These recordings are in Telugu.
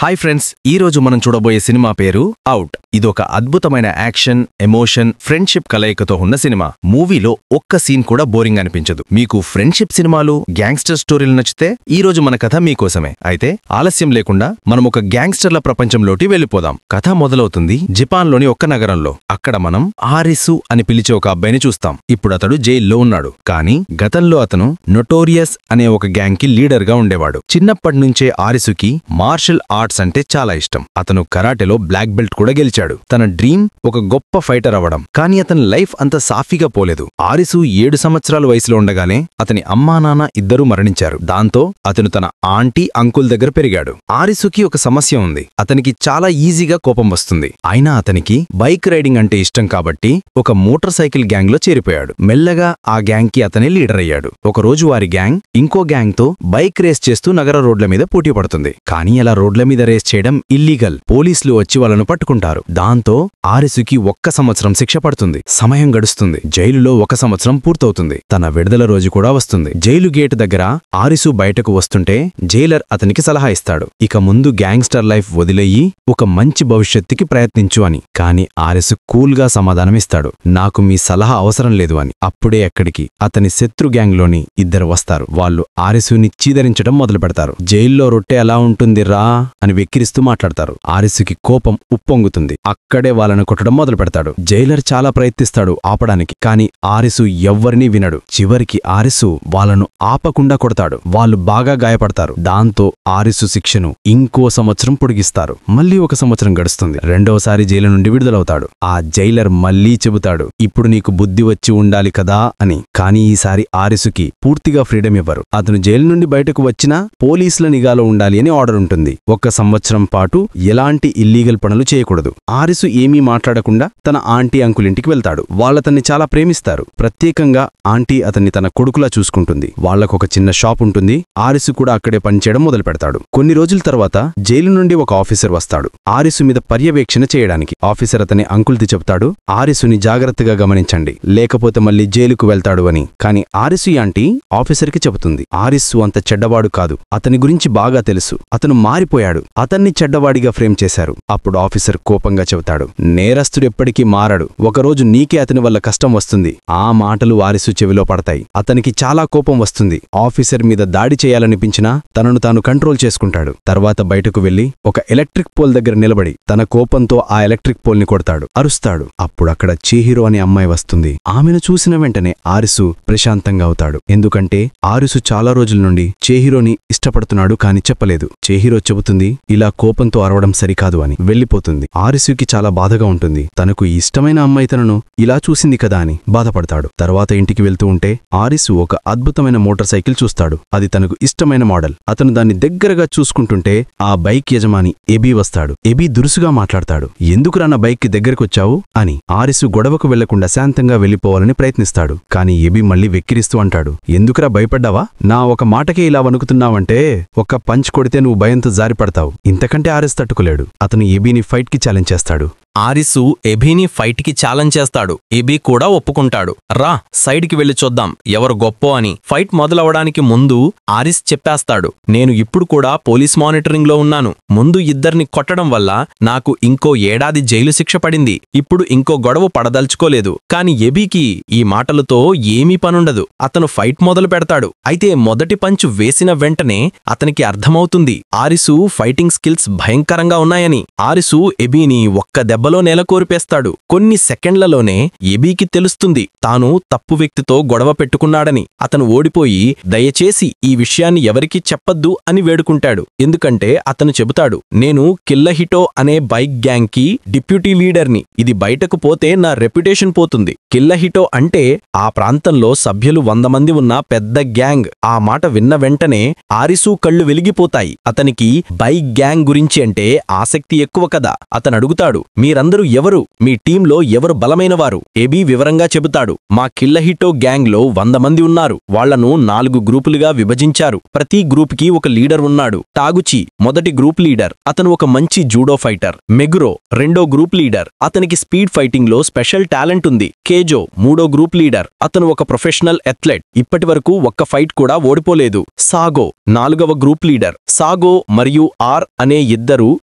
హాయ్ ఫ్రెండ్స్, ఈ రోజు మనం చూడబోయే సినిమా పేరు అవుట్. ఇదొక అద్భుతమైన యాక్షన్, ఎమోషన్, ఫ్రెండ్షిప్ కలయికతో ఉన్న సినిమా. మూవీలో ఒక్క సీన్ కూడా బోరింగ్ అనిపించదు. మీకు ఫ్రెండ్షిప్ సినిమాలు, గ్యాంగ్స్టర్ స్టోరీలు నచ్చితే ఈ రోజు మన కథ మీకోసమే. అయితే ఆలస్యం లేకుండా మనం ఒక గ్యాంగ్స్టర్ల ప్రపంచంలోకి వెళ్ళిపోదాం. కథ మొదలవుతుంది జపాన్లోని ఒక్క నగరంలో. అక్కడ మనం ఆరిసు అని పిలిచే ఒక అబ్బాయిని చూస్తాం. ఇప్పుడు అతడు జైల్లో ఉన్నాడు. కానీ గతంలో అతను నొటోరియస్ అనే ఒక గ్యాంగ్ కి లీడర్ గా ఉండేవాడు. చిన్నప్పటినుంచే ఆరిసుకి మార్షల్ ఆర్ట్స్ అంటే చాలా ఇష్టం. అతను కరాటేలో బ్లాక్ బెల్ట్ కూడా గెలిచాడు. తన డ్రీమ్ ఒక గొప్ప ఫైటర్ అవ్వడం. కానీ అతని లైఫ్ అంత సాఫీగా పోలేదు. ఆరిసు 7 సంవత్సరాల వయసులో ఉండగానే అతని అమ్మా నాన్న ఇద్దరూ మరణించారు. దాంతో అతను తన ఆంటీ, అంకుల్ దగ్గర పెరిగాడు. ఆరిసుకి ఒక సమస్య ఉంది. అతనికి చాలా ఈజీగా కోపం వస్తుంది. అయినా అతనికి బైక్ రైడింగ్ అంటే ఇష్టం కాబట్టి ఒక మోటార్ సైకిల్ గ్యాంగ్ లో చేరిపోయాడు. మెల్లగా ఆ గ్యాంగ్ కి అతనే లీడర్ అయ్యాడు. ఒకరోజు వారి గ్యాంగ్ ఇంకో గ్యాంగ్ తో బైక్ రేస్ చేస్తూ నగర రోడ్ల మీద పోటీ పడుతుంది. కానీ అలా రోడ్ల మీద రేస్ చేయడం ఇల్లీగల్. పోలీసులు వచ్చి వాళ్ళను పట్టుకుంటారు. దాంతో ఆరిసుకి 1 సంవత్సరం శిక్ష పడుతుంది. సమయం గడుస్తుంది. జైలులో 1 సంవత్సరం పూర్తవుతుంది. తన విడుదల రోజు కూడా వస్తుంది. జైలు గేటు దగ్గర ఆరిసు బయటకు వస్తుంటే జైలర్ అతనికి సలహా ఇస్తాడు. ఇక ముందు గ్యాంగ్స్టర్ లైఫ్ వదిలేయి ఒక మంచి భవిష్యత్తుకి ప్రయత్నించు అని. కానీ ఆరిసు కూల్ గా సమాధానమిస్తాడు, నాకు మీ సలహా అవసరం లేదు అని. అప్పుడే అక్కడికి అతని శత్రు గ్యాంగ్ లోని ఇద్దరు వస్తారు. వాళ్ళు ఆరిసుని చీదరించడం మొదలు పెడతారు. జైల్లో రొట్టె ఎలా ఉంటుంది రా అని వెక్కిరిస్తూ మాట్లాడతారు. ఆరిసుకి కోపం ఉప్పొంగుతుంది. అక్కడే వాళ్ళను కొట్టడం మొదలు పెడతాడు. జైలర్ చాలా ప్రయత్నిస్తాడు ఆపడానికి. కానీ ఆరిసు ఎవ్వరినీ వినడు. చివరికి ఆరిసు వాళ్ళను ఆపకుండా కొడతాడు. వాళ్ళు బాగా గాయపడతారు. దాంతో ఆరిసు శిక్షను ఇంకో సంవత్సరం పొడిగిస్తారు. మళ్ళీ 1 సంవత్సరం గడుస్తుంది. రెండోసారి జైలు నుండి విడుదలవుతాడు. ఆ జైలర్ మళ్ళీ చెబుతాడు, ఇప్పుడు నీకు బుద్ధి వచ్చి ఉండాలి కదా అని. కానీ ఈసారి ఆరిసుకి పూర్తిగా ఫ్రీడమ్ ఇవ్వరు. అతను జైలు నుండి బయటకు వచ్చినా పోలీసుల నిఘాలో ఉండాలి అని ఆర్డర్ ఉంటుంది. 1 సంవత్సరం పాటు ఎలాంటి ఇల్లీగల్ పనులు చేయకూడదు. ఆరిసు ఏమీ మాట్లాడకుండా తన ఆంటీ, అంకుల్ ఇంటికి వెళ్తాడు. వాళ్ళతన్ని చాలా ప్రేమిస్తారు. ప్రత్యేకంగా ఆంటీ అతన్ని తన కొడుకులా చూసుకుంటుంది. వాళ్లకొక చిన్న షాప్ ఉంటుంది. ఆరిసు కూడా అక్కడే పనిచేయడం మొదలు పెడతాడు. కొన్ని రోజుల తర్వాత జైలు నుండి ఒక ఆఫీసర్ వస్తాడు ఆరిసు మీద పర్యవేక్షణ చేయడానికి. ఆఫీసర్ అతని అంకుల్ది చెప్తాడు, ఆరిసుని జాగ్రత్తగా గమనించండి, లేకపోతే మళ్ళీ జైలుకు వెళ్తాడు అని. కానీ ఆరిసు ఆంటీ ఆఫీసర్కి చెబుతుంది, ఆరిసు అంత చెడ్డవాడు కాదు, అతని గురించి బాగా తెలుసు, అతను మారిపోయాడు, అతన్ని చెడ్డవాడిగా ఫ్రేమ్ చేశారు. అప్పుడు ఆఫీసర్ కోపంగా చెబుతాడు, నేరస్తుడెప్పటికీ మారడు, ఒకరోజు నీకే అతని వల్ల కష్టం వస్తుంది. ఆ మాటలు ఆరిసు చెవిలో పడతాయి. అతనికి చాలా కోపం వస్తుంది. ఆఫీసర్ మీద దాడి చేయాలనిపించినా తనను తాను కంట్రోల్ చేసుకుంటాడు. తర్వాత బయటకు వెళ్లి ఒక ఎలక్ట్రిక్ పోల్ దగ్గర నిలబడి తన కోపంతో ఆ ఎలక్ట్రిక్ పోల్ ని కొడతాడు, అరుస్తాడు. అప్పుడు అక్కడ చేహిరో అనే అమ్మాయి వస్తుంది. ఆమెను చూసిన వెంటనే ఆరిసు ప్రశాంతంగా అవుతాడు. ఎందుకంటే ఆరిసు చాలా రోజుల నుండి చేహిరోని ఇష్టపడుతున్నాడు, కాని చెప్పలేదు. చేహిరో చెబుతుంది, ఇలా కోపంతో అరవడం సరికాదు అని. వెళ్లిపోతుంది. ఆరిసుకి చాలా బాధగా ఉంటుంది. తనకు ఇష్టమైన అమ్మాయి తనను ఇలా చూసింది కదా అని బాధపడతాడు. తర్వాత ఇంటికి వెళ్తూ ఉంటే ఆరిసు ఒక అద్భుతమైన మోటార్ సైకిల్ చూస్తాడు. అది తనకు ఇష్టమైన మోడల్. అతను దాన్ని దగ్గరగా చూసుకుంటుంటే ఆ బైక్ యజమాని ఎబీ వస్తాడు. ఎబీ దురుసుగా మాట్లాడతాడు, ఎందుకురా నా బైక్ కి దగ్గరకొచ్చావు అని. ఆరిసు గొడవకు వెళ్లకుండా శాంతంగా వెళ్లిపోవాలని ప్రయత్నిస్తాడు. కానీ ఎబీ మళ్లీ వెక్కిరిస్తూ అంటాడు, ఎందుకురా భయపడ్డావా? నా ఒక మాటకే ఇలా వణుకుతున్నావంటే ఒక్క పంచ్ కొడితే నువ్వు భయంతో జారిపడతావు. ఇంతకంటే ఆరిసు తట్టుకోలేడు. అతను ఎబీని ఫైట్ కి ఛాలెంజ్ చేస్తాడు. ఆరిసు ఎబీని ఫైట్ కి ఛాలెంజ్ చేస్తాడు. ఎబీ కూడా ఒప్పుకుంటాడు. రా సైడ్కి వెళ్లి చూద్దాం ఎవరు గొప్పో అని. ఫైట్ మొదలవడానికి ముందు ఆరిస్ చెప్పేస్తాడు, నేను ఇప్పుడు కూడా పోలీస్ మానిటరింగ్ లో ఉన్నాను. ముందు ఇద్దరిని కొట్టడం వల్ల నాకు ఇంకో ఏడాది జైలు శిక్ష పడింది. ఇప్పుడు ఇంకో గొడవ పడదలుచుకోలేదు. కాని ఎబీకి ఈ మాటలతో ఏమీ పనుండదు. అతను ఫైట్ మొదలు పెడతాడు. అయితే మొదటి పంచు వేసిన వెంటనే అతనికి అర్థమవుతుంది ఆరిసు ఫైటింగ్ స్కిల్స్ భయంకరంగా ఉన్నాయని. ఆరిసు ఎబీని ఒక్క దెబ్బలో నేలకోరిపేస్తాడు. కొన్ని సెకండ్లలోనే ఎబీకి తెలుస్తుంది తాను తప్పు వ్యక్తితో గొడవ పెట్టుకున్నాడని. అతను ఓడిపోయి దయచేసి ఈ విషయాన్ని ఎవరికీ చెప్పద్దు అని వేడుకుంటాడు. ఎందుకంటే అతను చెబుతాడు, నేను కిల్లహిటో అనే బైక్ గ్యాంగ్ కి డిప్యూటీ లీడర్ని. ఇది బయటకు పోతే నా రెప్యుటేషన్ పోతుంది. కిల్లహిటో అంటే ఆ ప్రాంతంలో సభ్యులు 100 మంది ఉన్న పెద్ద గ్యాంగ్. ఆ మాట విన్న వెంటనే ఆరిసు కళ్ళు వెలిగిపోతాయి. అతనికి బైక్ గ్యాంగ్ గురించి అంటే ఆసక్తి ఎక్కువ కదా. అతను అడుగుతాడు, మీ మీరందరూ ఎవరు? మీ టీంలో ఎవరు బలమైనవారు? ఏబీ వివరంగా చెబుతాడు. మా కిల్లహిటో గ్యాంగ్లో 100 మంది ఉన్నారు. వాళ్లను 4 గ్రూపులుగా విభజించారు. ప్రతి గ్రూపుకి ఒక లీడర్ ఉన్నాడు. టాగుచి మొదటి గ్రూప్ లీడర్, అతను ఒక మంచి జూడో ఫైటర్. మెగురో రెండో గ్రూప్ లీడర్, అతనికి స్పీడ్ ఫైటింగ్ లో స్పెషల్ టాలెంట్ ఉంది. కేజో మూడో గ్రూప్ లీడర్, అతను ఒక ప్రొఫెషనల్ అథ్లెట్. ఇప్పటివరకు ఒక్క ఫైట్ కూడా ఓడిపోలేదు. సాగో నాలుగవ గ్రూప్ లీడర్. సాగో మరియు ఆర్ అనే ఇద్దరు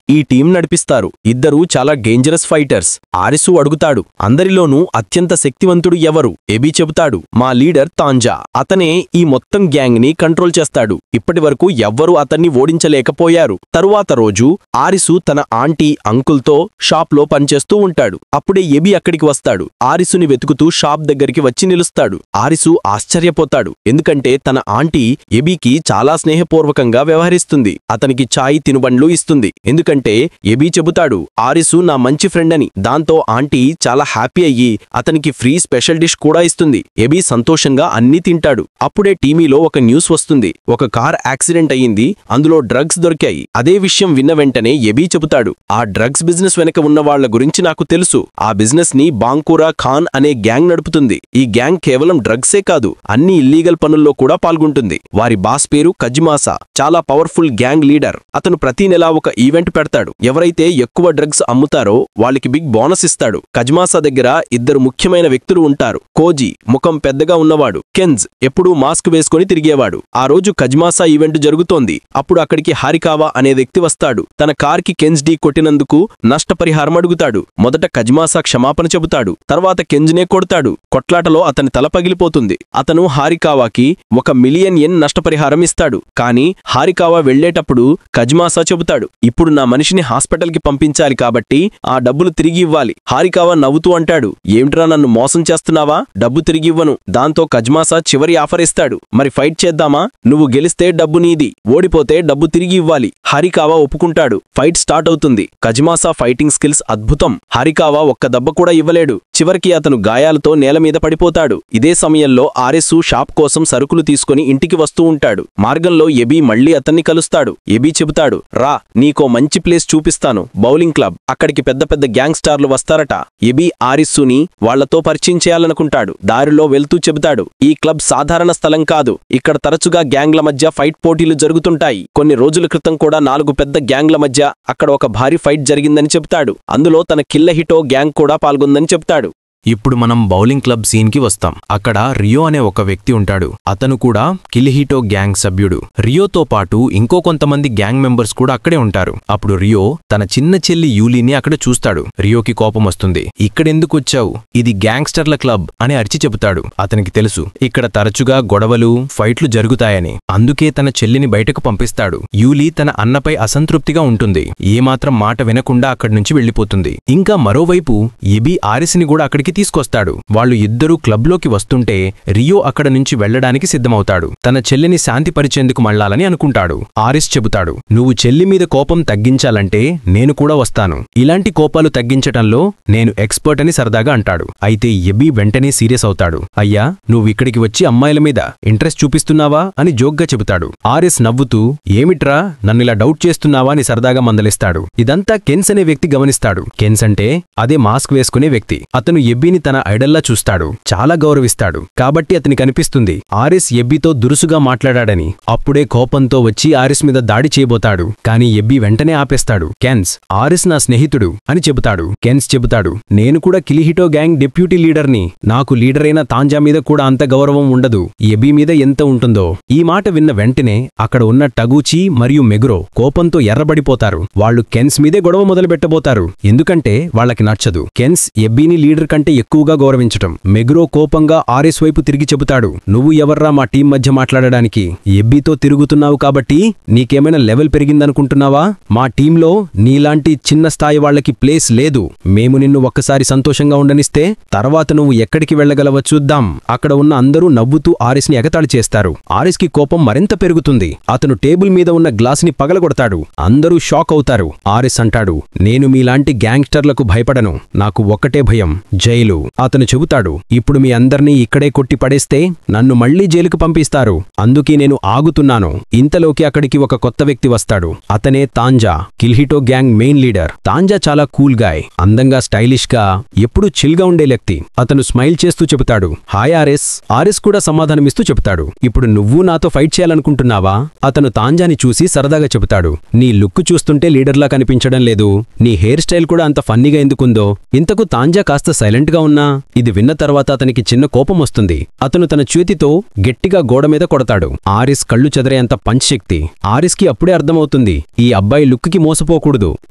ఈ టీం నడిపిస్తారు. ఇద్దరు చాలా డేంజరస్ ఫైటర్స్. ఆరిసు అడుగుతాడు, అందరిలోనూ అత్యంత శక్తివంతుడు ఎవరు? ఎబీ చెబుతాడు, మా లీడర్ తాంజా. అతనే ఈ మొత్తం గ్యాంగ్ ని కంట్రోల్ చేస్తాడు. ఇప్పటివరకు ఎవ్వరూ అతన్ని ఓడించలేకపోయారు. తరువాత రోజు ఆరిసు తన ఆంటీ అంకుల్తో షాప్లో పనిచేస్తూ ఉంటాడు. అప్పుడే ఎబీ అక్కడికి వస్తాడు. ఆరిసుని వెతుకుతూ షాప్ దగ్గరికి వచ్చి నిలుస్తాడు. ఆరిసు ఆశ్చర్యపోతాడు, ఎందుకంటే తన ఆంటీ ఎబీకి చాలా స్నేహపూర్వకంగా వ్యవహరిస్తుంది. అతనికి చాయ్ తినుబండ్లు ఇస్తుంది. ఎందుకంటే ఎబీ చెబుతాడు, ఆరిసు నా మంచి ఫ్రెండ్ అని. దాంతో ఆంటీ చాలా హ్యాపీ అయ్యి అతనికి ఫ్రీ స్పెషల్ డిష్ కూడా ఇస్తుంది. ఎబీ సంతోషంగా అన్నీ తింటాడు. అప్పుడే టీవీలో ఒక న్యూస్ వస్తుంది. ఒక కార్ యాక్సిడెంట్ అయ్యింది, అందులో డ్రగ్స్ దొరికాయి. అదే విషయం విన్న వెంటనే ఎబీ చెబుతాడు, ఆ డ్రగ్స్ బిజినెస్ వెనక ఉన్న వాళ్ల గురించి నాకు తెలుసు. ఆ బిజినెస్ ని బాంకురా ఖాన్ అనే గ్యాంగ్ నడుపుతుంది. ఈ గ్యాంగ్ కేవలం డ్రగ్సే కాదు, అన్ని ఇల్లీగల్ పనుల్లో కూడా పాల్గొంటుంది. వారి బాస్ పేరు కజిమాసా, చాలా పవర్ఫుల్ గ్యాంగ్ లీడర్. అతను ప్రతి నెలా ఒక ఈవెంట్ పెడతాడు. ఎవరైతే ఎక్కువ డ్రగ్స్ అమ్ముతారో వాళ్ళకి బిగ్ బోనస్ ఇస్తాడు. కజిమాసా దగ్గర ఇద్దరు ముఖ్యమైన వ్యక్తులు ఉంటారు. కోజీ ముఖం పెద్దగా ఉన్నవాడు, కెన్స్ ఎప్పుడూ మాస్క్ వేసుకుని తిరిగేవాడు. ఆ రోజు కజిమాసా ఈవెంట్ జరుగుతోంది. అప్పుడు అక్కడికి హారికావా అనే వ్యక్తి వస్తాడు. తన కార్కి కెన్స్ ఢీ కొట్టినందుకు నష్టపరిహారం అడుగుతాడు. మొదట కజిమాసా క్షమాపణ చెబుతాడు. తర్వాత కెన్జ్నే కొడతాడు. కొట్లాటలో అతని తల పగిలిపోతుంది. అతను హారికావాకి 1 మిలియన్ యెన్ నష్టపరిహారం ఇస్తాడు. కానీ హారికావా వెళ్లేటప్పుడు కజిమాసా చెబుతాడు, ఇప్పుడు నా మనిషిని హాస్పిటల్కి పంపించాలి కాబట్టి ఆ డబ్బులు తిరిగి ఇవ్వాలి. హారికావా నవ్వుతూ అంటాడు, ఏమిట్రా నన్ను మోసం చేస్తున్నావా? డబ్బు తిరిగి ఇవ్వను. దాంతో కజిమాసా చివరి ఆఫర్ ఇస్తాడు, మరి ఫైట్ చేద్దామా? నువ్వు గెలిస్తే డబ్బు నీది, ఓడిపోతే డబ్బు తిరిగి ఇవ్వాలి. హారికావా ఒప్పుకుంటాడు. ఫైట్ స్టార్ట్ అవుతుంది. కజిమాసా ఫైటింగ్ స్కిల్స్ అద్భుతం. హారికావా ఒక్క దెబ్బ కూడా ఇవ్వలేడు. చివరికి అతను గాయాలతో నేల మీద పడిపోతాడు. ఇదే సమయంలో ఆరెస్సు షాప్ కోసం సరుకులు తీసుకుని ఇంటికి వస్తూ ఉంటాడు. మార్గంలో ఎబీ మళ్లీ అతన్ని కలుస్తాడు. ఎబీ చెబుతాడు, రా నీకో మంచి ప్లేస్ చూపిస్తాను, బౌలింగ్ క్లబ్. అక్కడికి పెద్ద పెద్ద గ్యాంగ్ స్టార్లు వస్తారట. ఎబీ ఆరిస్సుని వాళ్లతో పరిచయం చేయాలనుకుంటాడు. దారిలో వెళ్తూ చెబుతాడు, ఈ క్లబ్ సాధారణ స్థలం కాదు. ఇక్కడ తరచుగా గ్యాంగ్ల మధ్య ఫైట్ పోటీలు జరుగుతుంటాయి. కొన్ని రోజుల క్రితం కూడా 4 పెద్ద గ్యాంగ్ల మధ్య అక్కడ ఒక భారీ ఫైట్ జరిగిందని చెబుతాడు. అందులో తన కిల్లహిటో గ్యాంగ్ కూడా పాల్గొందని చెబుతాడు. ఇప్పుడు మనం బౌలింగ్ క్లబ్ సీన్కి వస్తాం. అక్కడ రియో అనే ఒక వ్యక్తి ఉంటాడు. అతను కూడా కిలిహిటో గ్యాంగ్ సభ్యుడు. రియోతో పాటు ఇంకో కొంతమంది గ్యాంగ్ మెంబర్స్ కూడా అక్కడే ఉంటారు. అప్పుడు రియో తన చిన్న చెల్లి యూలీని అక్కడ చూస్తాడు. రియోకి కోపం వస్తుంది. ఇక్కడెందుకొచ్చావు? ఇది గ్యాంగ్స్టర్ల క్లబ్ అని అరిచి చెబుతాడు. అతనికి తెలుసు ఇక్కడ తరచుగా గొడవలు, ఫైట్లు జరుగుతాయని. అందుకే తన చెల్లిని బయటకు పంపిస్తాడు. యూలీ తన అన్నపై అసంతృప్తిగా ఉంటుంది. ఏమాత్రం మాట వినకుండా అక్కడి నుంచి వెళ్లిపోతుంది. ఇంకా మరోవైపు ఎబీ ఆరిస్ని కూడా అక్కడికి తీసుకొస్తాడు. వాళ్ళు ఇద్దరూ క్లబ్లోకి వస్తుంటే రియో అక్కడ నుంచి వెళ్లడానికి సిద్ధమవుతాడు. తన చెల్లిని శాంతిపరిచేందుకు మళ్లాలని అనుకుంటాడు. ఆరిస్ చెబుతాడు, నువ్వు చెల్లి మీద కోపం తగ్గించాలంటే నేను కూడా వస్తాను. ఇలాంటి కోపాలు తగ్గించటంలో నేను ఎక్స్పర్ట్ అని సరదాగా అంటాడు. అయితే ఎబీ వెంటనే సీరియస్ అవుతాడు. అయ్యా, నువ్విక్కడికి వచ్చి అమ్మాయిల మీద ఇంట్రెస్ట్ చూపిస్తున్నావా అని జోక్గా చెబుతాడు. ఆరిస్ నవ్వుతూ, ఏమిట్రా నన్నిలా డౌట్ చేస్తున్నావా అని సరదాగా మందలిస్తాడు. ఇదంతా కెన్స్ అనే వ్యక్తి గమనిస్తాడు. కెన్స్ అంటే అదే మాస్క్ వేసుకునే వ్యక్తి. అతను ఎబ్బీని తన ఐడల్లా చూస్తాడు. చాలా గౌరవిస్తాడు. కాబట్టి అతనికి అనిపిస్తుంది ఆరిస్ ఎబ్బీతో దురుసుగా మాట్లాడాడని. అప్పుడే కోపంతో వచ్చి ఆరిస్ మీద దాడి చేయబోతాడు. కాని ఎబ్బీ వెంటనే ఆపేస్తాడు. కెన్స్, ఆరిస్ నా స్నేహితుడు అని చెబుతాడు. కెన్స్ చెబుతాడు, నేను కూడా కిలిహిటో గ్యాంగ్ డిప్యూటీ లీడర్ని. నాకు లీడరైన తాంజా మీద కూడా అంత గౌరవం ఉండదు. ఎబ్బీ మీద ఎంత ఉంటుందో. ఈ మాట విన్న వెంటనే అక్కడ ఉన్న టగూచి మరియు మెగురో కోపంతో ఎర్రబడిపోతారు. వాళ్లు కెన్స్ మీదే గొడవ మొదలుపెట్టబోతారు. ఎందుకంటే వాళ్లకి నచ్చదు కెన్స్ ఎబ్బీని లీడర్ కంటే ఎక్కువగా గౌరవించటం. మెగురో కోపంగా ఆరిస్ వైపు తిరిగి చెబుతాడు, నువ్వు ఎవర్రా మా టీం మధ్య మాట్లాడడానికి? ఎబ్బీతో తిరుగుతున్నావు కాబట్టి నీకేమైనా లెవెల్ పెరిగిందనుకుంటున్నావా? మా టీంలో నీలాంటి చిన్న స్థాయి వాళ్లకి ప్లేస్ లేదు. మేము నిన్ను ఒక్కసారి సంతోషంగా ఉండనిస్తే తర్వాత నువ్వు ఎక్కడికి వెళ్లగలవో చూద్దాం. అక్కడ ఉన్న అందరూ నవ్వుతూ ఆరిస్ని ఎగతాళి చేస్తారు. ఆరిస్కి కోపం మరింత పెరుగుతుంది. అతను టేబుల్ మీద ఉన్న గ్లాసుని పగలగొడతాడు. అందరూ షాక్ అవుతారు. ఆరిస్ అంటాడు, నేను మీలాంటి గ్యాంగ్స్టర్లకు భయపడను. నాకు ఒక్కటే భయం, జై జైలు. అతను చెబుతాడు, ఇప్పుడు మీ అందర్నీ ఇక్కడే కొట్టి పడేస్తే నన్ను మళ్లీ జైలుకు పంపిస్తారు. అందుకే నేను ఆగుతున్నాను. ఇంతలోకి అక్కడికి ఒక కొత్త వ్యక్తి వస్తాడు. అతనే తాంజా, కిల్హిటో గ్యాంగ్ మెయిన్ లీడర్. తాంజా చాలా కూల్ గాయ్, అందంగా స్టైలిష్ గా ఎప్పుడూ చిల్గా ఉండే వ్యక్తి. అతను స్మైల్ చేస్తూ చెబుతాడు, హాయ్ ఆర్ఎస్. ఆర్ఎస్ కూడా సమాధానమిస్తూ చెబుతాడు, ఇప్పుడు నువ్వు నాతో ఫైట్ చేయాలనుకుంటున్నావా? అతను తాంజాని చూసి సరదాగా చెబుతాడు, నీ లుక్ చూస్తుంటే లీడర్లా కనిపించడం లేదు. నీ హెయిర్ స్టైల్ కూడా అంత ఫన్నీగా ఎందుకుందో. ఇంతకు తాంజా కాస్త సైలెంట్ గా ఉన్నా ఇది విన్న తర్వాత అతనికి చిన్న కోపం వస్తుంది. అతను తన చేతితో గట్టిగా గోడ మీద కొడతాడు. ఆరిస్ కళ్ళు చెదరేంత పంచ్ శక్తి. ఆరిస్ కి అప్పుడే అర్థమవుతుంది, ఈ అబ్బాయి లుక్ కి మోసపోకూడదు,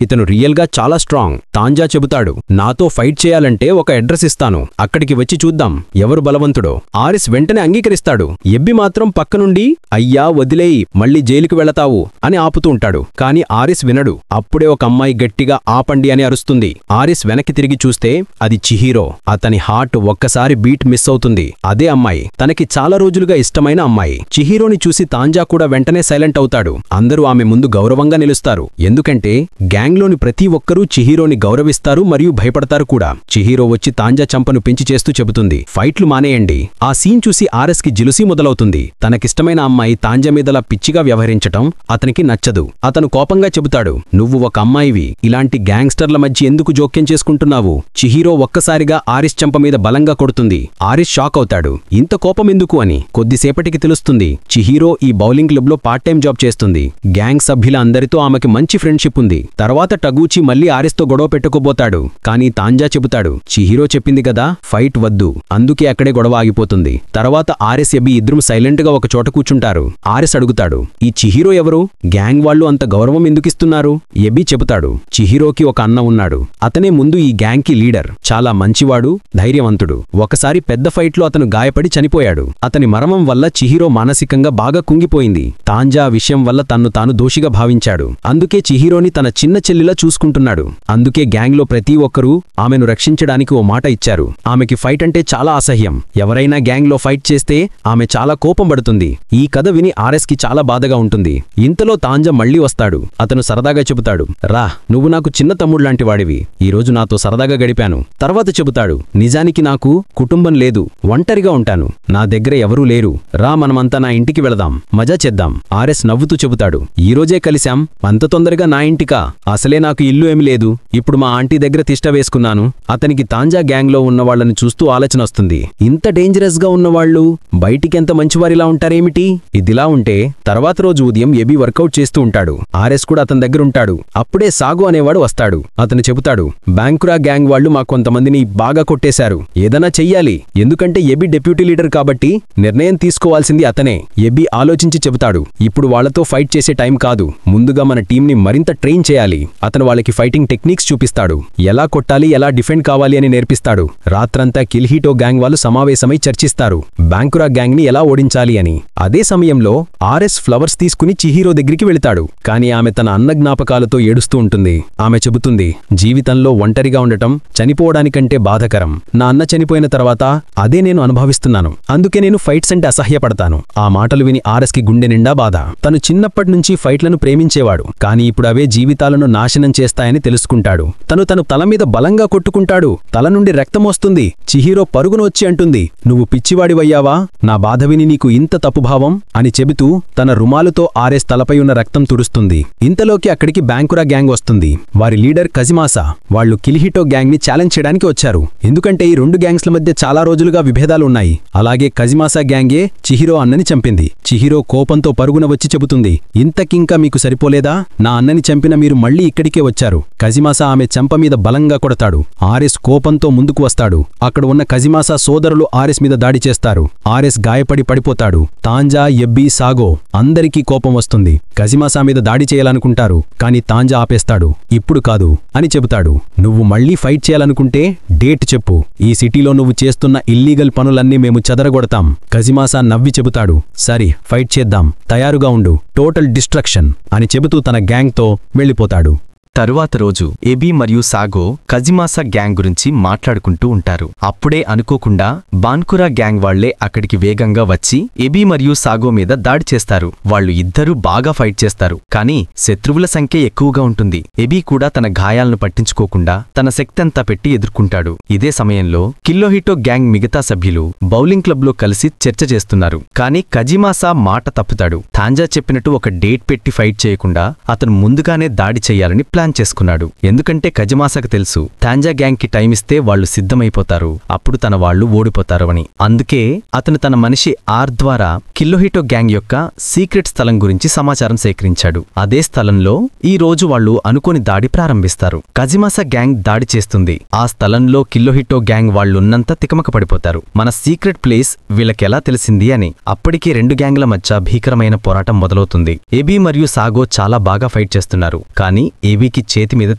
ఇతను రియల్ గా చాలా స్ట్రాంగ్. తాంజా చెబుతాడు, నాతో ఫైట్ చేయాలంటే ఒక అడ్రస్ ఇస్తాను, అక్కడికి వచ్చి చూద్దాం ఎవరు బలవంతుడో. ఆరిస్ వెంటనే అంగీకరిస్తాడు. ఎబ్బి మాత్రం పక్కనుండి, అయ్యా వదిలేయి, మళ్ళీ జైలుకు వెళతావు అని ఆపుతూ ఉంటాడు. కాని ఆరిస్ వినడు. అప్పుడే ఒక అమ్మాయి గట్టిగా ఆపండి అని అరుస్తుంది. ఆరిస్ వెనక్కి తిరిగి చూస్తే అది చిహీరో. అతని హార్ట్ ఒక్కసారి బీట్ మిస్ అవుతుంది. అదే అమ్మాయి, తనకి చాలా రోజులుగా ఇష్టమైన అమ్మాయి. చిహీరోని చూసి తాంజా కూడా వెంటనే సైలెంట్ అవుతాడు. అందరూ ఆమె ముందు గౌరవంగా నిలుస్తారు. ఎందుకంటే గ్యాంగ్లోని ప్రతి ఒక్కరూ చిహీరోని గౌరవిస్తారు మరియు భయపడతారు కూడా. చిహీరో వచ్చి తాంజా చంపను పెంచి చేస్తూ చెబుతుంది, ఫైట్లు మానేయండి. ఆ సీన్ చూసి ఆర్ఎస్ కి జిలుసీ మొదలవుతుంది. తనకిష్టమైన అమ్మాయి తాంజా మీదలా పిచ్చిగా వ్యవహరించటం అతనికి నచ్చదు. అతను కోపంగా చెబుతాడు, నువ్వు ఒక అమ్మాయివి, ఇలాంటి గ్యాంగ్స్టర్ల మధ్య ఎందుకు జోక్యం చేసుకుంటున్నావు? చిహీరో ఒక్కసారిగా ఆరిస్ చంప మీద బలంగా కొడుతుంది. ఆరిస్ షాక్ అవుతాడు, ఇంత కోపం ఎందుకు అని. కొద్దిసేపటికి తెలుస్తుంది, చిహీరో ఈ బౌలింగ్ క్లబ్ లో పార్ట్ టైం జాబ్ చేస్తుంది. గ్యాంగ్ సభ్యుల అందరితో ఆమెకి మంచి ఫ్రెండ్షిప్ ఉంది. తర్వాత టగూచి మళ్లీ ఆరిస్తో గొడవ పెట్టుకోబోతాడు. కానీ తాంజా చెబుతాడు, చిహీరో చెప్పింది కదా ఫైట్ వద్దు, అందుకే అక్కడే గొడవ ఆగిపోతుంది. తర్వాత ఆర్ఎస్ ఎబ్బి ఇద్దరు సైలెంట్ గా ఒక చోట కూర్చుంటారు. ఆర్ఎస్ అడుగుతాడు, ఈ చిహీరో ఎవరు? గ్యాంగ్ వాళ్ళు అంత గౌరవం ఎందుకిస్తున్నారు? ఎబ్బి చెబుతాడు, చిహీరోకి ఒక అన్న ఉన్నాడు. అతనే ముందు ఈ గ్యాంగ్ కి లీడర్. చాలా మంచివాడు, ధైర్యవంతుడు. ఒకసారి పెద్ద ఫైట్లో అతను గాయపడి చనిపోయాడు. అతని మరణం వల్ల చిహీరో మానసికంగా బాగా కుంగిపోయింది. తాంజా ఆ విషయం వల్ల తన్ను తాను దోషిగా భావించాడు. అందుకే చిహీరోని తన చిన్న చెల్లిలా చూసుకుంటున్నాడు. అందుకే గ్యాంగ్లో ప్రతి ఒక్కరూ ఆమెను రక్షించడానికి ఓ మాట ఇచ్చారు. ఆమెకి ఫైట్ అంటే చాలా అసహ్యం. ఎవరైనా గ్యాంగ్లో ఫైట్ చేస్తే ఆమె చాలా కోపం పడుతుంది. ఈ కథ విని ఆర్ఎస్ కి చాలా బాధగా ఉంటుంది. ఇంతలో తాంజా మళ్లీ వస్తాడు. అతను సరదాగా చెబుతాడు, రా, నువ్వు నాకు చిన్న తమ్ముళ్లాంటి వాడివి. ఈరోజు నాతో సరదాగా గడిపాను. తర్వాత చెబుతాడు, నిజానికి నాకు కుటుంబం లేదు, ఒంటరిగా ఉంటాను. నా దగ్గర ఎవరూ లేరు. రా, మనమంతా నా ఇంటికి వెళదాం, మజా చేద్దాం. ఆర్ఎస్ నవ్వుతూ చెబుతాడు, ఈరోజే కలిశాం, అంత తొందరగా నా ఇంటికా? అసలే నాకు ఇల్లు ఏమి లేదు. ఇప్పుడు మా ఆంటీ దగ్గర తిష్ట వేసుకున్నాను. అతనికి తాంజా గ్యాంగ్లో ఉన్నవాళ్లను చూస్తూ ఆలోచన వస్తుంది. ఇంత డేంజరస్ గా ఉన్నవాళ్లు బయటికెంత మంచివారిలా ఉంటారేమిటి? ఇదిలా ఉంటే తర్వాత రోజు ఉదయం ఎబి వర్కౌట్ చేస్తూ ఉంటాడు. ఆర్ఎస్ కూడా అతని దగ్గరుంటాడు. అప్పుడే సాగు అనేవాడు వస్తాడు. అతను చెబుతాడు, బ్యాంకురా గ్యాంగ్ వాళ్లు మా కొంతమందిని బాగా కొట్టేశారు. ఏదైనా చెయ్యాలి. ఎందుకంటే ఎబి డెప్యూటీ లీడర్ కాబట్టి నిర్ణయం తీసుకోవాల్సింది అతనే. ఎబి ఆలోచించి చెబుతాడు, ఇప్పుడు వాళ్లతో ఫైట్ చేసే టైం కాదు. ముందుగా మన టీంని మరింత ట్రైన్ చేయాలి. అతను వాళ్ళకి ఫైటింగ్ టెక్నిక్స్ చూపిస్తాడు. ఎలా కొట్టాలి, ఎలా డిఫెండ్ కావాలి అని నేర్పిస్తాడు. రాత్రంతా కిల్హిటో గ్యాంగ్ వాళ్ళు సమావేశమై చర్చిస్తారు, బ్యాంకురా గ్యాంగ్ ని ఎలా ఓడించాలి అని. అదే సమయంలో ఆర్ఎస్ ఫ్లవర్స్ తీసుకుని చిహీరో దగ్గరికి వెళతాడు. కాని ఆమె తన అన్న జ్ఞాపకాలతో ఏడుస్తూ ఉంటుంది. ఆమె చెబుతుంది, జీవితంలో ఒంటరిగా ఉండటం చనిపోవడానికంటే బాధకరం. నా అన్న చనిపోయిన తర్వాత అదే నేను అనుభవిస్తున్నాను. అందుకే నేను ఫైట్స్ అంటే అసహ్యపడతాను. ఆ మాటలు విని ఆర్ఎస్ కి గుండె నిండా బాధ. తను చిన్నప్పటినుంచి ఫైట్లను ప్రేమించేవాడు. కాని ఇప్పుడు అవే జీవితాలను నాశనం చేస్తాయని తెలుసుకుంటాడు. తను తల మీద బలంగా కొట్టుకుంటాడు. తల నుండి రక్తం వస్తుంది. చిహీరో పరుగును వచ్చి అంటుంది, నువ్వు పిచ్చివాడివయ్యావా? నా బాధ విని నీకు ఇంత తప్పుభావం అని చెబుతూ తన రుమాలుతో ఆర్ఎస్ తలపై ఉన్న రక్తం తుడుస్తుంది. ఇంతలోకి అక్కడికి బ్యాంకురా గ్యాంగ్ వస్తుంది. వారి లీడర్ కజిమాసా. వాళ్లు కిల్హిటో గ్యాంగ్ ని ఛాలెంజ్ చేయడానికి వచ్చారు. ఎందుకంటే ఈ రెండు గ్యాంగ్స్ల మధ్య చాలా రోజులుగా విభేదాలు ఉన్నాయి. అలాగే కజిమాసా గ్యాంగే చిహీరో అన్నని చంపింది. చిహీరో కోపంతో పరుగున వచ్చి చెబుతుంది, ఇంతకింకా మీకు సరిపోలేదా? నా అన్నని చంపిన మీరు మళ్లీ ఇక్కడికే వచ్చారు. కజిమాసా ఆమె చెంప మీద బలంగా కొడతాడు. ఆర్ఎస్ కోపంతో ముందుకు వస్తాడు. అక్కడ ఉన్న కజిమాసా సోదరులు ఆర్ఎస్ మీద దాడి చేస్తారు. ఆర్ఎస్ గాయపడి పడిపోతాడు. తాంజా, ఎబ్బి, సాగో అందరికీ కోపం వస్తుంది. కజిమాసా మీద దాడి చేయాలనుకుంటారు. కాని తాంజా ఆపేస్తాడు. ఇప్పుడు కాదు అని చెబుతాడు. నువ్వు మళ్లీ ఫైట్ చేయాలనుకుంటే డేట్ చెప్పు. ఈ సిటీలో నువ్వు చేస్తున్న ఇల్లీగల్ పనులన్నీ మేము చెదరగొడతాం. కజిమాసా నవ్వి చెబుతాడు, సరే ఫైట్ చేద్దాం, తయారుగా ఉండు, టోటల్ డిస్ట్రక్షన్ అని చెబుతూ తన గ్యాంగ్తో వెళ్ళిపోతాడు. తరువాత రోజు ఎబీ మరియు సాగో కజిమాసా గ్యాంగ్ గురించి మాట్లాడుకుంటూ ఉంటారు. అప్పుడే అనుకోకుండా బాన్కురా గ్యాంగ్ వాళ్లే అక్కడికి వేగంగా వచ్చి ఎబీ మరియు సాగో మీద దాడి చేస్తారు. వాళ్ళు ఇద్దరూ బాగా ఫైట్ చేస్తారు, కానీ శత్రువుల సంఖ్య ఎక్కువగా ఉంటుంది. ఎబీ కూడా తన గాయాలను పట్టించుకోకుండా తన శక్తంతా పెట్టి ఎదుర్కొంటాడు. ఇదే సమయంలో కిల్లోహిటో గ్యాంగ్ మిగతా సభ్యులు బౌలింగ్ క్లబ్లో కలిసి చర్చ చేస్తున్నారు. కానీ కజిమాసా మాట తప్పుతాడు. తాంజా చెప్పినట్టు ఒక డేట్ పెట్టి ఫైట్ చేయకుండా అతను ముందుగానే దాడి చెయ్యాలని ప్లాన్ చేసుకున్నాడు. ఎందుకంటే కజిమాసాకు తెలుసు తాంజా గ్యాంగ్ కి టైం ఇస్తే వాళ్లు సిద్ధమైపోతారు, అప్పుడు తన వాళ్లు ఓడిపోతారు అని. అందుకే అతను తన మనిషి ఆర్ ద్వారా కిల్లోహిటో గ్యాంగ్ యొక్క సీక్రెట్ స్థలం గురించి సమాచారం సేకరించాడు. అదే స్థలంలో ఈ రోజు వాళ్లు అనుకోని దాడి ప్రారంభిస్తారు. కజిమాసా గ్యాంగ్ దాడి చేస్తుంది. ఆ స్థలంలో కిల్లోహిటో గ్యాంగ్ వాళ్లున్నంత తికమక పడిపోతారు. మన సీక్రెట్ ప్లేస్ వీళ్ళకెలా తెలిసింది అని. అప్పటికే రెండు గ్యాంగ్ల మధ్య భీకరమైన పోరాటం మొదలవుతుంది. ఎబీ మరియు సాగో చాలా బాగా ఫైట్ చేస్తున్నారు, కానీ ఎబీకి చేతి మీద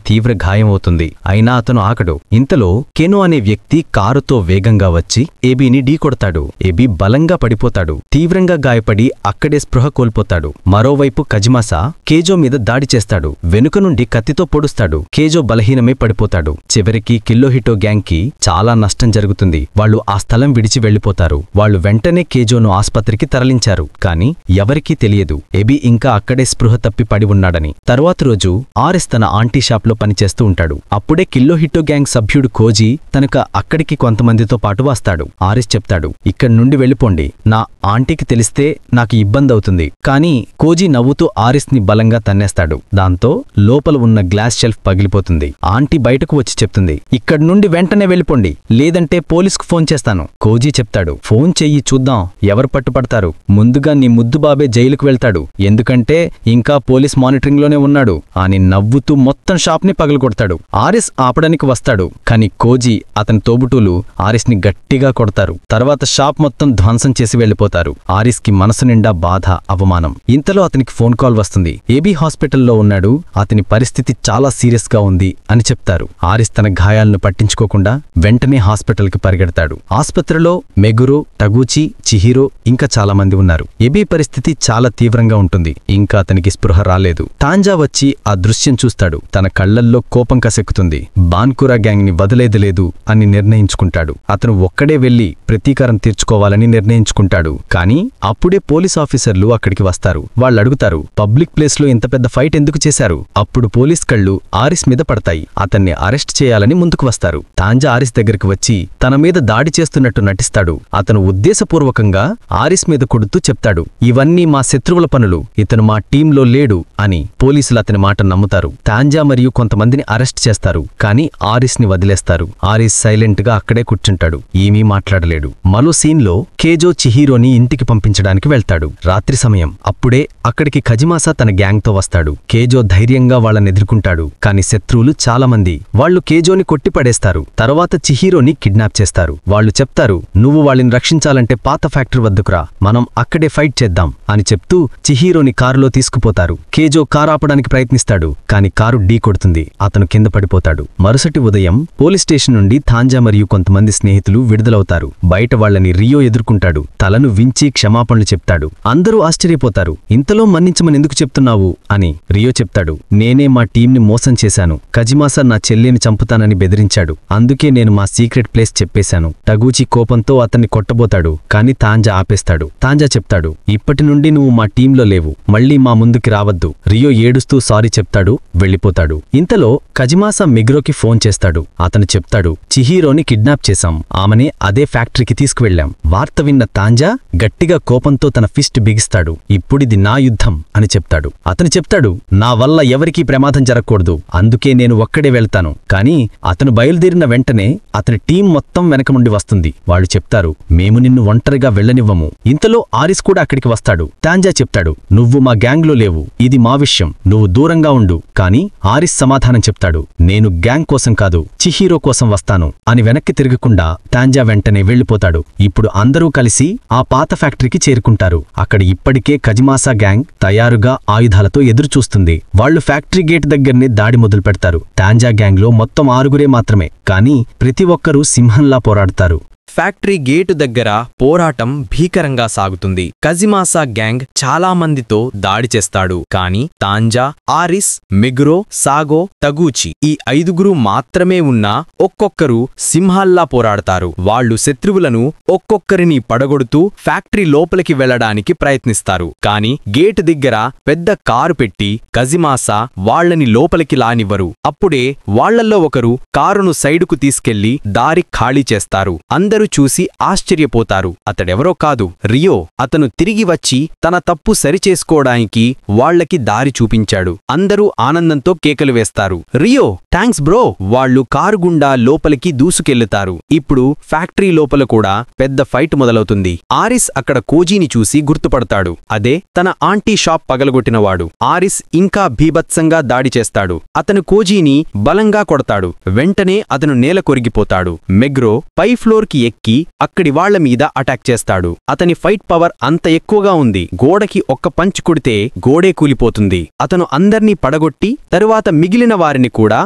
తీవ్ర గాయం అవుతుంది. అయినా అతను ఆగడు. ఇంతలో కెనో అనే వ్యక్తి కారుతో వేగంగా వచ్చి ఎబీని ఢీకొడతాడు. ఎబీ బలంగా పడిపోతాడు. తీవ్రంగా గాయపడి అక్కడే స్పృహ కోల్పోతాడు. మరోవైపు కజిమాసా కేజో మీద దాడి చేస్తాడు. వెనుక నుండి కత్తితో పొడుస్తాడు. కేజో బలహీనమై పడిపోతాడు. చివరికి కిల్లోహిటో గ్యాంగ్ కి చాలా నష్టం జరుగుతుంది. వాళ్లు ఆ స్థలం విడిచి వెళ్లిపోతారు. వాళ్లు వెంటనే కేజోను ఆస్పత్రికి తరలించారు. కానీ ఎవరికీ తెలియదు ఎబీ ఇంకా అక్కడే స్పృహ తప్పి పడి ఉన్నాడని. తరువాత రోజు ఆరిస్ తన ఆంటీ షాప్లో పనిచేస్తూ ఉంటాడు. అప్పుడే కిల్లోహిటో గ్యాంగ్ సభ్యుడు కోజీ తనక అక్కడికి కొంతమందితో పాటు వస్తాడు. ఆరిస్ చెప్తాడు, ఇక్కడి నుండి వెళ్ళిపోండి, నా ఆంటీకి తెలిస్తే నాకు ఇబ్బందవుతుంది. కానీ కోజీ నవ్వుతూ ఆరిస్ ని బలంగా తన్నేస్తాడు. దాంతో లోపల ఉన్న గ్లాస్ షెల్ఫ్ పగిలిపోతుంది. ఆంటీ బయటకు వచ్చి చెప్తుంది, ఇక్కడి నుండి వెంటనే వెళ్ళిపోండి, లేదంటే పోలీసుకు ఫోన్ చేస్తాను. కోజీ చెప్తాడు, ఫోన్ చెయ్యి చూద్దాం ఎవరు పట్టుపడతారు. ముందుగా నీ ముద్దు బాబే జైలుకు వెళ్తాడు, ఎందుకంటే ఇంకా పోలీస్ మానిటరింగ్లోనే ఉన్నాడు అని నవ్వుతూ మొత్తం షాప్ ని పగలగొడతాడు. ఆరిస్ ఆపడానికి వస్తాడు, కాని కోజీ అతని తోబుటూలు ఆరిస్ ని గట్టిగా కొడతారు. తర్వాత షాప్ మొత్తం ధ్వంసం చేసి వెళ్లిపోతారు. ఆరిస్ కి మనసు నిండా బాధ, అవమానం. ఇంతలో అతనికి ఫోన్ కాల్ వస్తుంది. ఏబీ హాస్పిటల్లో ఉన్నాడు, అతని పరిస్థితి చాలా సీరియస్ గా ఉంది అని చెప్తారు. ఆరిస్ తన గాయాలను పట్టించుకోకుండా వెంటనే హాస్పిటల్ కి పరిగెడతాడు. ఆస్పత్రిలో మెగురో, టగూచి, చిహిరో ఇంకా చాలా మంది ఉన్నారు. ఎబీ పరిస్థితి చాలా తీవ్రంగా ఉంటుంది. ఇంకా అతనికి స్పృహ రాలేదు. తాంజా వచ్చి ఆ దృశ్యం చూస్తాడు. తన కళ్లల్లో కోపం కసెక్కుతుంది. బాన్కురా గ్యాంగ్ ని వదిలేదలేదు అని నిర్ణయించుకుంటాడు. అతను ఒక్కడే వెళ్లి ప్రతీకారం తీర్చుకోవాలని నిర్ణయించుకుంటాడు. కానీ అప్పుడే పోలీస్ ఆఫీసర్లు అక్కడికి వస్తారు. వాళ్ళడుగుతారు, పబ్లిక్ ప్లేస్ లో ఇంత పెద్ద ఫైట్ ఎందుకు చేశారు? అప్పుడు పోలీస్ కళ్ళు ఆరిస్ మీద పడతాయి. అతన్ని అరెస్ట్ చేయాలని ముందుకు వస్తారు. తాంజా ఆరిస్ దగ్గరికి వచ్చి తన మీద దాడి చేస్తున్నట్టు నటిస్తాడు. అతను ఉద్దేశపూర్వకంగా ఆరిస్ మీద కొడుతూ చెప్తాడు, ఇవన్నీ మా శత్రువుల పనులు, ఇతను మా టీంలో లేడు అని. పోలీసులు అతని మాట నమ్ముతారు. తాంజా మరియు కొంతమందిని అరెస్ట్ చేస్తారు. కానీ ఆరిస్ ని వదిలేస్తారు. ఆరిస్ సైలెంట్ గా అక్కడే కూర్చుంటాడు, ఏమీ మాట్లాడలేడు. మరో సీన్లో కేజో చిహిరోని ఇంటికి పంపించడానికి వెళ్తాడు. రాత్రి సమయం. అప్పుడే అక్కడికి కజిమాసా తన గ్యాంగ్ తో వస్తాడు. కేజో ధైర్యంగా వాళ్ళని ఎదుర్కొంటాడు. కాని శత్రువులు చాలా మంది. వాళ్లు కేజోని కొట్టిపడేస్తారు. తర్వాత చిహిరోని కిడ్నాప్ చేస్తారు. వాళ్లు చెప్తారు, నువ్వు వాళ్ళని రక్షించాలంటే పాత ఫ్యాక్టరీ వద్దకురా, మనం అక్కడే ఫైట్ చేద్దాం అని చెప్తూ చిహిరోని కారులో తీసుకుపోతారు. కేజో కారు ఆపడానికి ప్రయత్నిస్తాడు. కాని కారు ఢీ కొడుతుంది. అతను కింద పడిపోతాడు. మరుసటి ఉదయం పోలీస్ స్టేషన్ నుండి తాంజా మరియు కొంతమంది స్నేహితులు విడుదలవుతారు. బయట వాళ్ళని రియో ఎదుర్కొంటాడు. తలను వించి క్షమాపణలు చెప్తాడు. అందరూ ఆశ్చర్యపోతారు. ఇంతలో మన్నించమని ఎందుకు చెప్తున్నావు అని. రియో చెప్తాడు, నేనే మా టీంని మోసం చేశాను. కజిమాసా నా చెల్లిని చంపుతానని బెదిరించాడు. అందుకే నేను మా సీక్రెట్ ప్లేస్ చెప్పేశాను. టగూచి కోపంతో అతన్ని కొట్టబోతాడు. కాని తాంజా ఆపేస్తాడు. తాంజా చెప్తాడు, ఇప్పటి నుండి నువ్వు మా టీంలో లేవు, మళ్లీ మా ముందుకి రావద్దు. రియో ఏడుస్తూ సారీ చెప్తాడు. వెళ్ళిపోతాడు. ఇంతలో కజిమాసా మెగురోకి ఫోన్ చేస్తాడు. అతను చెప్తాడు, చిహిరోని కిడ్నాప్ చేశాం, ఆమెనే అదే ఫ్యాక్టరీకి తీసుకువెళ్లాం. వార్త విన్న తాంజా గట్టిగా కోపంతో తన ఫిస్ట్ బిగిస్తాడు. ఇప్పుడిది నా యుద్ధం అని చెప్తాడు. అతను చెప్తాడు, నా వల్ల ఎవరికీ ప్రమాదం జరగకూడదు, అందుకే నేను ఒక్కడే వెళ్తాను. కాని అతను బయలుదేరిన వెంటనే అతని టీం మొత్తం వెనక నుండి వస్తుంది. వాళ్ళు చెప్తారు, మేము నిన్ను ఒంటరిగా వెళ్లనివ్వము. ఇంతలో ఆరిస్ కూడా అక్కడికి వస్తాడు. తాంజా చెప్తాడు, నువ్వు మా గ్యాంగ్లో లేవు, ఇది మా విషయం, నువ్వు దూరంగా ఉండు. కాని ఆరిస్ సమాధానం చెప్తాడు, నేను గ్యాంగ్ కోసం కాదు, చిహిరో కోసం వస్తాను అని. వెనక్కి తిరగకుండా తాంజా వెంటనే వెళ్లిపోతాడు. ఇప్పుడు అందరూ కలిసి ఆ పాత ఫ్యాక్టరీకి చేరుకుంటారు. అక్కడ ఇప్పటికే కజిమాసా గ్యాంగ్ తయారుగా ఆయుధాలతో ఎదురుచూస్తుంది. వాళ్లు ఫ్యాక్టరీ గేట్ దగ్గరనే దాడి మొదలు పెడతారు. తాంజా గ్యాంగ్లో మొత్తం 6 మాత్రమే, కానీ ప్రతి ఒక్కరూ సింహంలా పోరాడతారు. ఫ్యాక్టరీ గేటు దగ్గర పోరాటం భీకరంగా సాగుతుంది. కజిమాసా గ్యాంగ్ చాలా మందితో దాడి చేస్తాడు. కాని తాంజా, ఆరిస్, మెగ్రో, సాగో, తగూచి ఈ 5గురు మాత్రమే ఉన్నా ఒక్కొక్కరు సింహాల్లా పోరాడతారు. వాళ్లు శత్రువులను ఒక్కొక్కరిని పడగొడుతూ ఫ్యాక్టరీ లోపలికి వెళ్లడానికి ప్రయత్నిస్తారు. కాని గేటు దగ్గర పెద్ద కారు పెట్టి కజిమాసా వాళ్లని లోపలికి లానివ్వరు. అప్పుడే వాళ్లల్లో ఒకరు కారును సైడుకు తీసుకెళ్లి దారి ఖాళీ చేస్తారు. అందరూ చూసి ఆశ్చర్యపోతారు. అతడెవరో కాదు, రియో. అతను తిరిగి వచ్చి తన తప్పు సరిచేసుకోవడానికి వాళ్లకి దారి చూపించాడు. అందరూ ఆనందంతో కేకలు వేస్తారు. Rio, thanks bro. వాళ్లు కారు గుండా లోపలికి దూసుకెళ్లుతారు. ఇప్పుడు ఫ్యాక్టరీ లోపల కూడా పెద్ద ఫైట్ మొదలవుతుంది. ఆరిస్ అక్కడ కోజీని చూసి గుర్తుపడతాడు. అదే తన ఆంటీ షాప్ పగలగొట్టినవాడు. ఆరిస్ ఇంకా భీభత్సంగా దాడి చేస్తాడు. అతను కోజీని బలంగా కొడతాడు. వెంటనే అతను నేల కొరిగిపోతాడు. మెగ్రో పై ఫ్లోర్కి ఎక్కి అక్కడి వాళ్ల మీద అటాక్ చేస్తాడు. అతని ఫైట్ పవర్ అంత ఎక్కువగా ఉంది. గోడకి ఒక్క పంచ్ కొడితే గోడే కూలిపోతుంది. అతను అందర్నీ పడగొట్టి తరువాత మిగిలిన వారిని కూడా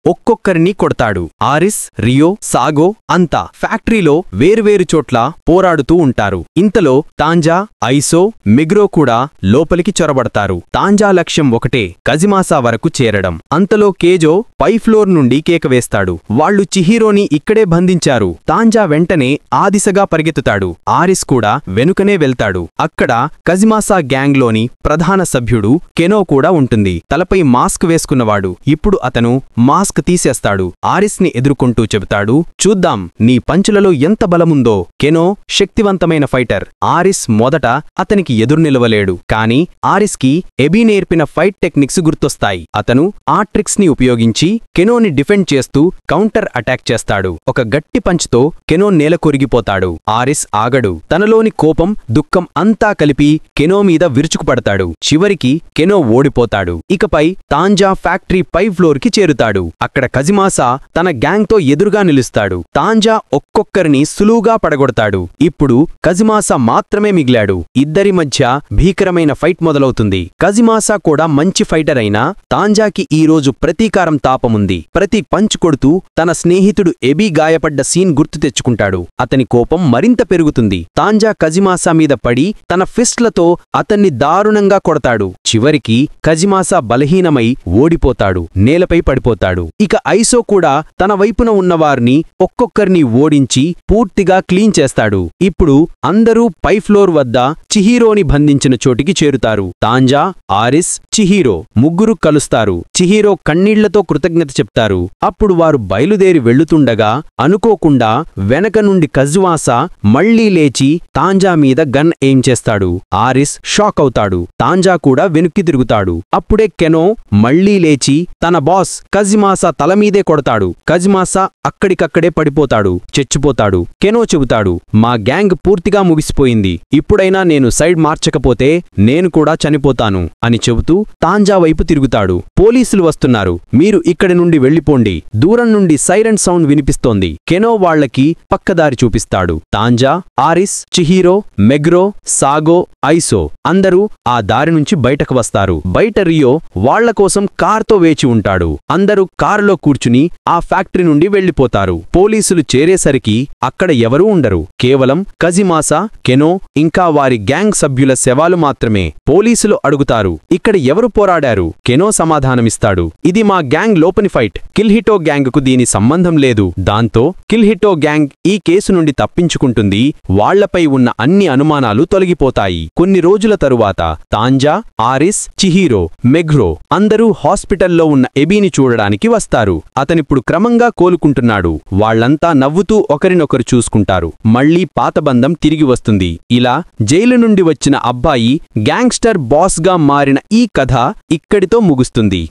ఒక్కొక్కరిని కొడతాడు. ఆరిస్, రియో, సాగో అంతా ఫ్యాక్టరీలో వేరువేరు చోట్ల పోరాడుతూ ఉంటారు. ఇంతలో తాంజా, ఐసో, మెగ్రో కూడా లోపలికి చొరబడతారు. తాంజా లక్ష్యం ఒకటే, కజిమాసా వరకు చేరడం. అంతలో కేజో పై ఫ్లోర్ నుండి కేక వేస్తాడు. వాళ్లు చిహిరోని ఇక్కడే బంధించారు. తాంజా వెంటనే ఆ దిశగా పరిగెత్తుతాడు. ఆరిస్ కూడా వెనుకనే వెళ్తాడు. అక్కడ కజిమాసా గ్యాంగ్లోని ప్రధాన సభ్యుడు కెనో కూడా ఉంటుంది. తలపై మాస్క్ వేసుకున్నవాడు. ఇప్పుడు అతను మాస్క్ తీసేస్తాడు. ఆరిస్ని ఎదుర్కొంటూ చెబుతాడు, చూద్దాం నీ పంచులలో ఎంత బలముందో. కెనో శక్తివంతమైన ఫైటర్. ఆరిస్ మొదట అతనికి ఎదురు నిలవలేడు. కాని ఆరిస్కి ఎబీ నేర్పిన ఫైట్ టెక్నిక్స్ గుర్తొస్తాయి. అతను ఆ ట్రిక్స్ ని ఉపయోగించి కెనోని డిఫెండ్ చేస్తూ కౌంటర్ అటాక్ చేస్తాడు. ఒక గట్టి పంచ్తో కెనో నేల కొరిగిపోతాడు. ఆరిస్ ఆగడు. తనలోని కోపం, దుఃఖం అంతా కలిపి కెనో మీద విరుచుకుపడతాడు. చివరికి కెనో ఓడిపోతాడు. ఇకపై తాంజా ఫ్యాక్టరీ పై ఫ్లోర్కి చేరుతాడు. అక్కడ కజిమాసా తన గ్యాంగ్తో ఎదురుగా నిలుస్తాడు. తాంజా ఒక్కొక్కరిని సులువుగా పడగొడతాడు. ఇప్పుడు కజిమాసా మాత్రమే మిగిలాడు. ఇద్దరి మధ్య భీకరమైన ఫైట్ మొదలవుతుంది. కజిమాసా కూడా మంచి ఫైటర్ అయినా తాంజాకి ఈరోజు ప్రతీకారం తాపముంది. ప్రతి పంచ్ కొడుతూ తన స్నేహితుడు ఎబీ గాయపడ్డ సీన్ గుర్తు తెచ్చుకుంటాడు. అతని కోపం మరింత పెరుగుతుంది. తాంజా కజిమాసా మీద పడి తన ఫిస్ట్లతో అతన్ని దారుణంగా కొడతాడు. చివరికి కజిమాసా బలహీనమై ఓడిపోతాడు. నేలపై పడిపోతాడు. ఇక ఐసో కూడా తన వైపున ఉన్నవారిని ఒక్కొక్కరిని ఓడించి పూర్తిగా క్లీన్ చేస్తాడు. ఇప్పుడు అందరూ పై ఫ్లోర్ వద్ద చిహిరోని బంధించిన చోటికి చేరుతారు. తాంజా, ఆరిస్, చిహిరో ముగ్గురు కలుస్తారు. చిహిరో కన్నీళ్లతో కృతజ్ఞత చెప్తారు. అప్పుడు వారు బయలుదేరి వెళ్లుతుండగా అనుకోకుండా వెనక నుండి కజిమాసా మళ్లీ లేచి తాంజా మీద గన్ ఎయిమ్ చేస్తాడు. ఆరిస్ షాక్ అవుతాడు. తాంజా కూడా వెనుక్కి తిరుగుతాడు. అప్పుడే కెనో మళ్లీ లేచి తన బాస్ కజిమాసా తలమీదే కొడతాడు. కజిమాసా అక్కడికక్కడే పడిపోతాడు, చచ్చిపోతాడు. కెనో చెబుతాడు, మా గ్యాంగ్ పూర్తిగా ముగిసిపోయింది. ఇప్పుడైనా నేను సైడ్ మార్చకపోతే నేను కూడా చనిపోతాను అని చెబుతూ తాంజా వైపు తిరుగుతాడు. పోలీసులు వస్తున్నారు, మీరు ఇక్కడి నుండి వెళ్ళిపోండి. దూరం నుండి సైరన్ సౌండ్ వినిపిస్తోంది. కెనో వాళ్లకి పక్కదారి చూపిస్తాడు. తాంజా, ఆరిస్, చిహిరో, మెగ్రో, సాగో, ఐసో అందరూ ఆ దారి నుంచి బయటకు వస్తారు. బయట రియో వాళ్ల కోసం కార్తో వేచి ఉంటాడు. అందరూ కారులో కూర్చుని ఆ ఫ్యాక్టరీ నుండి వెళ్లిపోతారు. పోలీసులు చేరేసరికి అక్కడ ఎవరూ ఉండరు. కేవలం కజిమాసా, కెనో ఇంకా వారి గ్యాంగ్ సభ్యుల శవాలు మాత్రమే. పోలీసులు అడుగుతారు, ఇక్కడ ఎవరు పోరాడారు? కెనో సమాధానమిస్తాడు, ఇది మా గ్యాంగ్ లోపని ఫైట్. కిల్హిటో గ్యాంగ్కు దీని సంబంధం లేదు. దాంతో కిల్హిటో గ్యాంగ్ ఈ కేసు నుండి తప్పించుకుంటుంది. వాళ్లపై ఉన్న అన్ని అనుమానాలు తొలగిపోతాయి. కొన్ని రోజుల తరువాత తాంజా, ఆరిస్, చిహిరో, మెగ్రో అందరూ హాస్పిటల్లో ఉన్న ఎబీని చూడడానికి వస్తారు. అతనిప్పుడు క్రమంగా కోలుకుంటున్నాడు. వాళ్లంతా నవ్వుతూ ఒకరినొకరు చూసుకుంటారు. మళ్లీ పాతబంధం తిరిగి వస్తుంది. ఇలా జైలు నుండి వచ్చిన అబ్బాయి గ్యాంగ్స్టర్ బాస్గా మారిన ఈ కథ ఇక్కడితో ముగుస్తుంది.